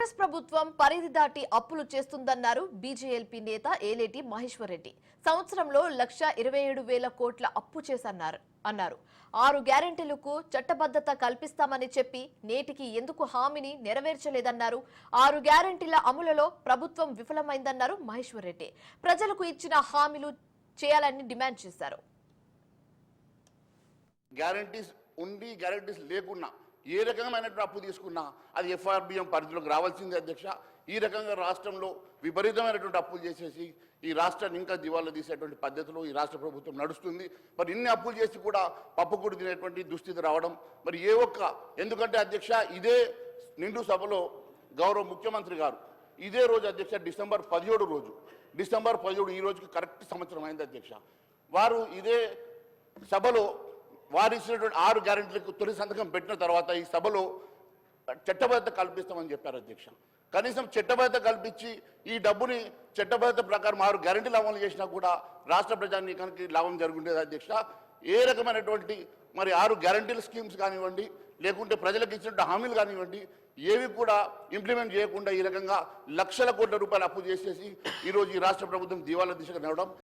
కాంగ్రెస్ ప్రభుత్వం పరిధి దాటి అప్పులు చేస్తుందన్నారు బీజేఎల్పీ నేత ఏలేటి మహేశ్వర్ రెడ్డి. సంవత్సరంలో 1,27,000 కోట్ల అప్పు చేశారన్నారు. 6 గ్యారెంటీలకు చట్టబద్ధత కల్పిస్తామని చెప్పి నేటికి ఎందుకు హామీని నెరవేర్చలేదన్నారు. 6 గ్యారెంటీల అమలులో ప్రభుత్వం విఫలమైందన్నారు మహేశ్వర్ రెడ్డి. ప్రజలకు ఇచ్చిన హామీలు చేయాలని డిమాండ్ చేశారు. గ్యారెంటీస్ ఉండి గ్యారెంటీస్ లేకున్నా ఏ రకమైనటువంటి అప్పు తీసుకున్నా అది ఎఫ్ఆర్బిఎం పరిధిలోకి రావాల్సిందే అధ్యక్ష. ఈ రకంగా రాష్ట్రంలో విపరీతమైనటువంటి అప్పులు చేసేసి ఈ రాష్ట్రాన్ని ఇంకా దివాళా తీసేటువంటి పద్ధతిలో ఈ రాష్ట్ర ప్రభుత్వం నడుస్తుంది. మరి ఇన్ని అప్పులు చేసి కూడా పప్పుకూడు తినేటువంటి దుస్థితి రావడం మరి ఎందుకంటే అధ్యక్ష ఇదే నిండు సభలో గౌరవ ముఖ్యమంత్రి గారు ఇదే రోజు అధ్యక్ష డిసెంబర్ 17 ఈ రోజుకి కరెక్ట్ సంవత్సరం అయింది అధ్యక్ష. వారు ఇదే సభలో వారు ఇచ్చినటువంటి 6 గ్యారెంటీలకు తొలి సంతకం పెట్టిన తర్వాత ఈ సభలో చట్టబద్ధత కల్పిస్తామని చెప్పారు అధ్యక్ష. కనీసం చట్టబద్ధత కల్పించి ఈ డబ్బుని చట్టబద్ధత ప్రకారం 6 గ్యారెంటీలు అమలు చేసినా కూడా రాష్ట్ర ప్రజానీకానికి లాభం జరుగుండేది అధ్యక్ష. ఏ రకమైనటువంటి మరి 6 గ్యారెంటీల స్కీమ్స్ కానివ్వండి లేకుంటే ప్రజలకు ఇచ్చినటువంటి హామీలు కానివ్వండి ఏవి కూడా ఇంప్లిమెంట్ చేయకుండా ఈ రకంగా లక్షల కోట్ల రూపాయలు అప్పు చేసేసి ఈరోజు ఈ రాష్ట్ర ప్రభుత్వం దివాళా దిశగా నడవడం